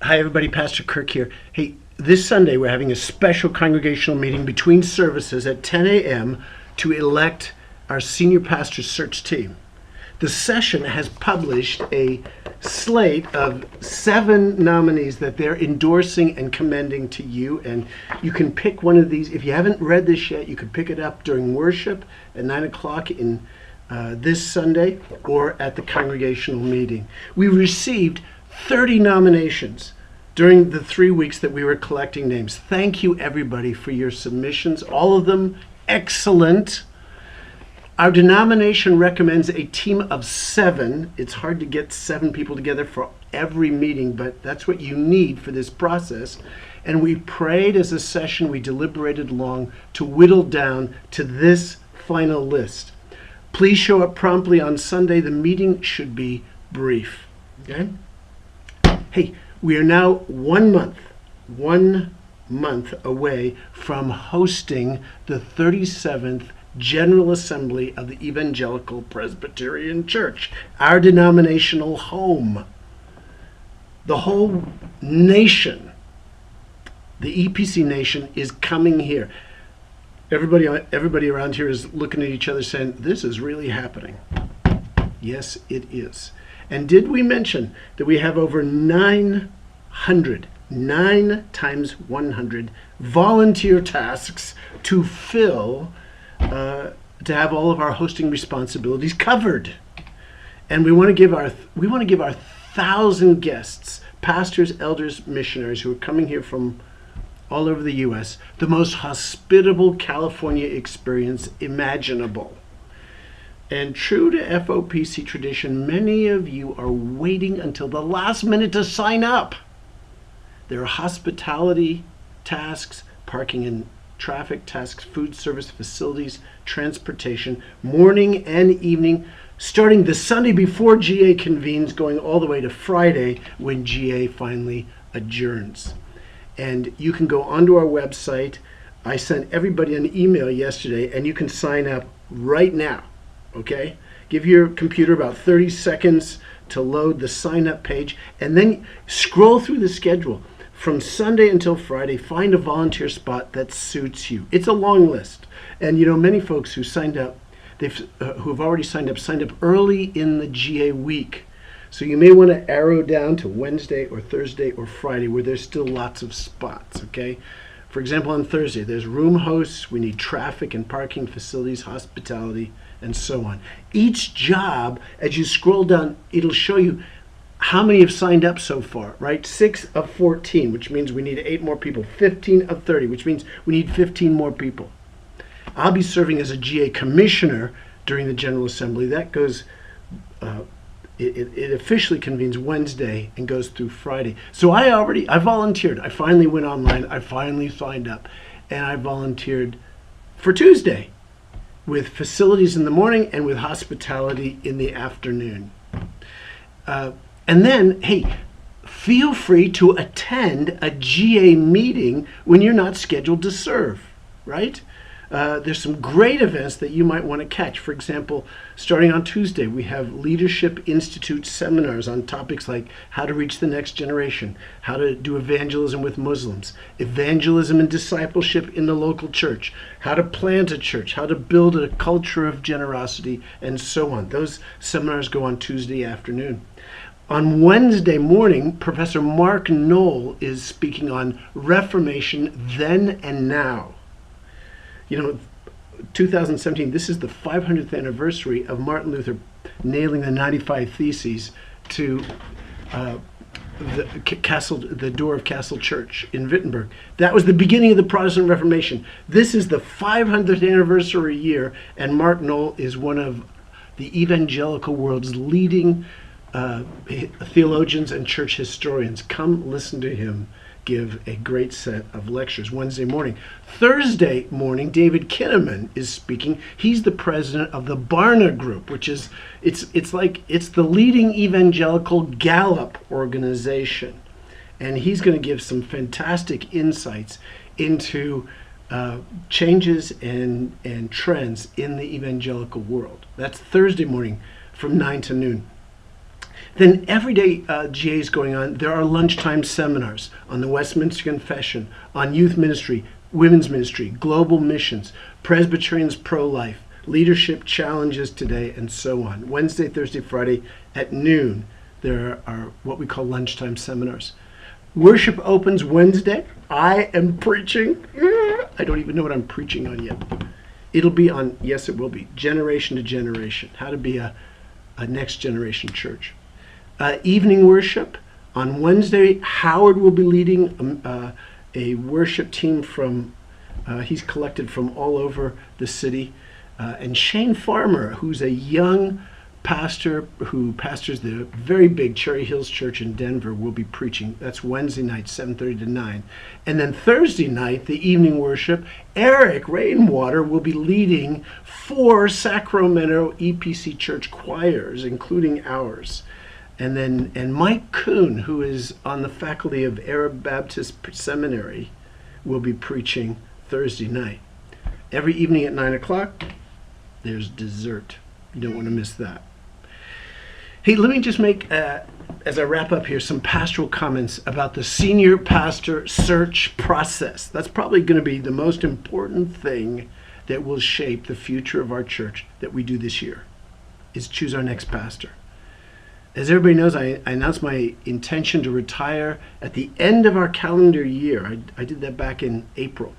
Hi, everybody. Pastor Kirk here. Hey, this Sunday we're having a special congregational meeting between services at 10 a.m. to elect our senior pastor search team. The session has published a slate of 7 nominees that they're endorsing and commending to you, and you can pick one of these. If you haven't read this yet, you could pick it up during worship at 9 o'clock in this Sunday or at the congregational meeting. We received 30 nominations during the 3 weeks that we were collecting names. Thank you, everybody, for your submissions. All of them excellent. Our denomination recommends a team of 7. It's hard to get 7 people together for every meeting, but that's what you need for this process. And we prayed as a session, we deliberated long to whittle down to this final list. Please show up promptly on Sunday. The meeting should be brief. Okay? Hey, we are now 1 month away from hosting the 37th General Assembly of the Evangelical Presbyterian Church, our denominational home. The whole nation, the EPC nation, is coming here. Everybody around here is looking at each other saying, this is really happening. Yes, it is. And did we mention that we have over 900, 9 times 100 volunteer tasks to fill, to have all of our hosting responsibilities covered? And we want to give our 1,000 guests, pastors, elders, missionaries who are coming here from all over the U.S., the most hospitable California experience imaginable. And true to FOPC tradition, many of you are waiting until the last minute to sign up. There are hospitality tasks, parking and traffic tasks, food service facilities, transportation, morning and evening, starting the Sunday before GA convenes, going all the way to Friday when GA finally adjourns. And you can go onto our website. I sent everybody an email yesterday, and you can sign up right now. Okay? Give your computer about 30 seconds to load the sign up page, and then scroll through the schedule. From Sunday until Friday, find a volunteer spot that suits you. It's a long list. And many folks who signed up, who have already signed up early in the GA week. So you may want to arrow down to Wednesday or Thursday or Friday where there's still lots of spots, okay? For example, on Thursday, there's room hosts, we need traffic and parking facilities, hospitality, and so on. Each job, as you scroll down, it'll show you how many have signed up so far, right? 6 of 14, which means we need 8 more people. 15 of 30, which means we need 15 more people. I'll be serving as a GA commissioner during the General Assembly. That goes, it officially convenes Wednesday and goes through Friday. So I volunteered. I finally went online. I finally signed up. And I volunteered for Tuesday with facilities in the morning and with hospitality in the afternoon. And then, hey, feel free to attend a GA meeting when you're not scheduled to serve, right? There's some great events that you might want to catch. For example, starting on Tuesday, we have Leadership Institute seminars on topics like how to reach the next generation, how to do evangelism with Muslims, evangelism and discipleship in the local church, how to plant a church, how to build a culture of generosity, and so on. Those seminars go on Tuesday afternoon. On Wednesday morning, Professor Mark Knoll is speaking on Reformation then and now. 2017, this is the 500th anniversary of Martin Luther nailing the 95 Theses to the door of Castle Church in Wittenberg. That was the beginning of the Protestant Reformation. This is the 500th anniversary year, and Mark Knoll is one of the evangelical world's leading theologians and church historians. Come listen to him give a great set of lectures Wednesday morning. Thursday morning, David Kinnaman is speaking. He's the president of the Barna Group, which is it's the leading evangelical Gallup organization, and he's going to give some fantastic insights into changes and trends in the evangelical world. That's Thursday morning from 9 to noon. Then every day GA is going on. There are lunchtime seminars on the Westminster Confession, on youth ministry, women's ministry, global missions, Presbyterians pro-life, leadership challenges today, and so on. Wednesday, Thursday, Friday at noon, there are what we call lunchtime seminars. Worship opens Wednesday. I am preaching. I don't even know what I'm preaching on yet. It'll be on, yes, it will be, generation to generation, how to be a next generation church. Evening worship. On Wednesday, Howard will be leading a worship team from, he's collected from all over the city. And Shane Farmer, who's a young pastor who pastors the very big Cherry Hills Church in Denver, will be preaching. That's Wednesday night, 7:30 to 9. And then Thursday night, the evening worship, Eric Rainwater will be leading 4 Sacramento EPC church choirs, including ours. And Mike Kuhn, who is on the faculty of Arab Baptist Seminary, will be preaching Thursday night. Every evening at 9 o'clock, there's dessert. You don't want to miss that. Hey, let me just make, as I wrap up here, some pastoral comments about the senior pastor search process. That's probably going to be the most important thing that will shape the future of our church that we do this year, is choose our next pastor. As everybody knows, I announced my intention to retire at the end of our calendar year. I did that back in April.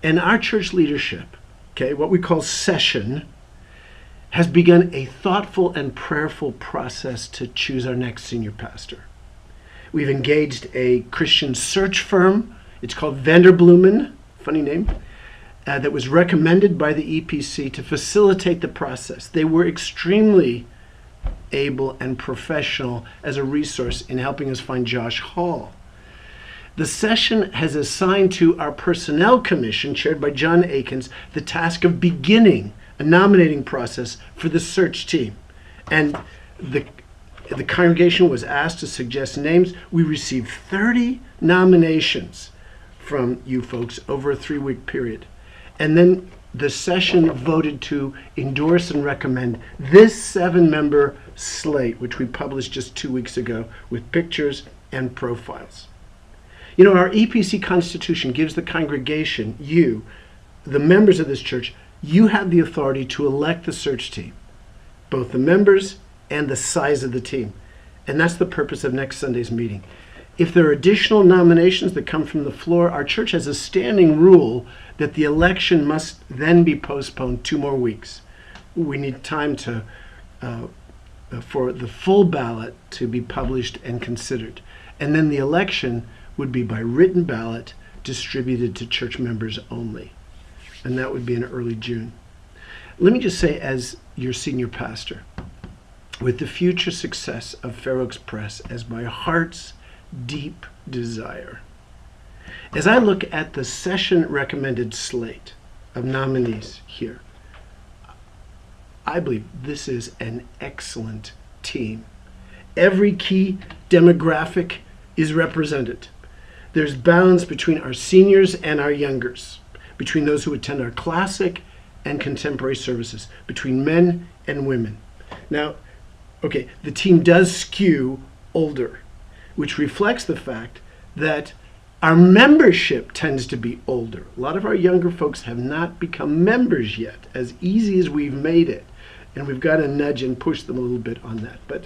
And our church leadership, okay, what we call session, has begun a thoughtful and prayerful process to choose our next senior pastor. We've engaged a Christian search firm. It's called Vanderbloemen, funny name, that was recommended by the EPC to facilitate the process. They were extremely able and professional as a resource in helping us find Josh Hall. The session has assigned to our Personnel Commission, chaired by John Akins, the task of beginning a nominating process for the search team. And the congregation was asked to suggest names. We received 30 nominations from you folks over a 3-week period. And then the session voted to endorse and recommend this 7-member slate, which we published just 2 weeks ago with pictures and profiles. You know, our EPC constitution gives the congregation, you, the members of this church, you have the authority to elect the search team, both the members and the size of the team. And that's the purpose of next Sunday's meeting. If there are additional nominations that come from the floor, our church has a standing rule that the election must then be postponed 2 more weeks. We need time to for the full ballot to be published and considered. And then the election would be by written ballot distributed to church members only. And that would be in early June. Let me just say, as your senior pastor, with the future success of Fair Oaks Press as my heart's deep desire, as I look at the session recommended slate of nominees here, I believe this is an excellent team. Every key demographic is represented. There's balance between our seniors and our youngers, between those who attend our classic and contemporary services, between men and women. Now, okay, the team does skew older, which reflects the fact that our membership tends to be older. A lot of our younger folks have not become members yet, as easy as we've made it. And we've got to nudge and push them a little bit on that. But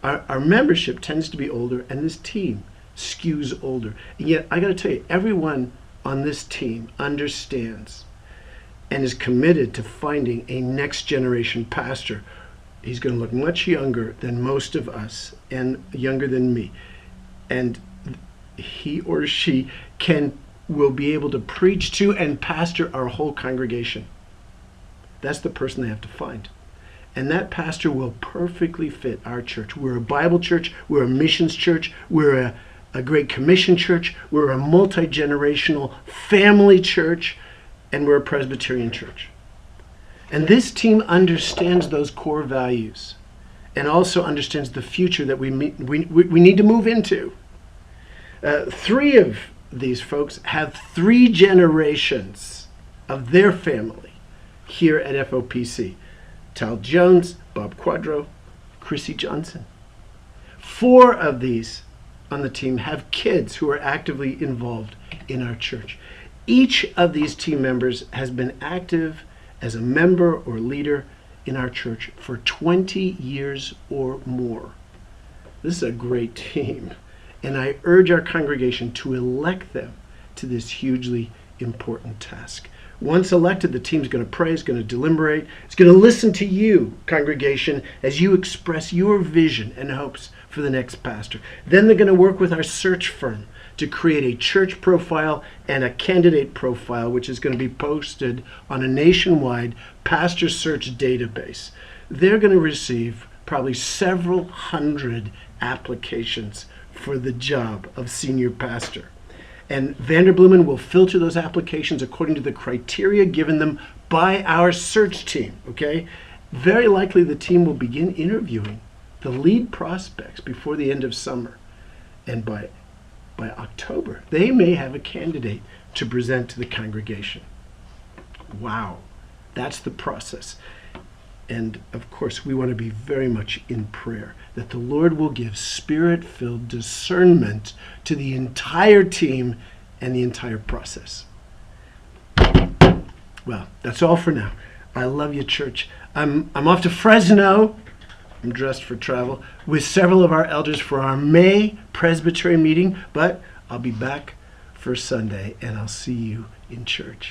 our membership tends to be older, and this team skews older. And yet, I got to tell you, everyone on this team understands and is committed to finding a next generation pastor. He's going to look much younger than most of us and younger than me. And he or she will be able to preach to and pastor our whole congregation. That's the person they have to find. And that pastor will perfectly fit our church. We're a Bible church. We're a missions church. We're a Great Commission church. We're a multi-generational family church. And we're a Presbyterian church. And this team understands those core values and also understands the future that we need to move into. 3 of these folks have 3 generations of their family here at FOPC. Tal Jones, Bob Quadro, Chrissy Johnson. 4 of these on the team have kids who are actively involved in our church. Each of these team members has been active as a member or leader in our church for 20 years or more. This is a great team, and I urge our congregation to elect them to this hugely important task. Once elected, the team's going to pray, it's going to deliberate, it's going to listen to you, congregation, as you express your vision and hopes for the next pastor. Then they're going to work with our search firm to create a church profile and a candidate profile, which is going to be posted on a nationwide pastor search database. They're going to receive probably several hundred applications for the job of senior pastor. And Vanderbloemen will filter those applications according to the criteria given them by our search team, okay? Very likely the team will begin interviewing the lead prospects before the end of summer. And by October, they may have a candidate to present to the congregation. Wow, that's the process. And of course, we want to be very much in prayer that the Lord will give spirit-filled discernment to the entire team and the entire process. Well, that's all for now. I love you, church. I'm off to Fresno. I'm dressed for travel with several of our elders for our May Presbytery meeting, but I'll be back for Sunday, and I'll see you in church.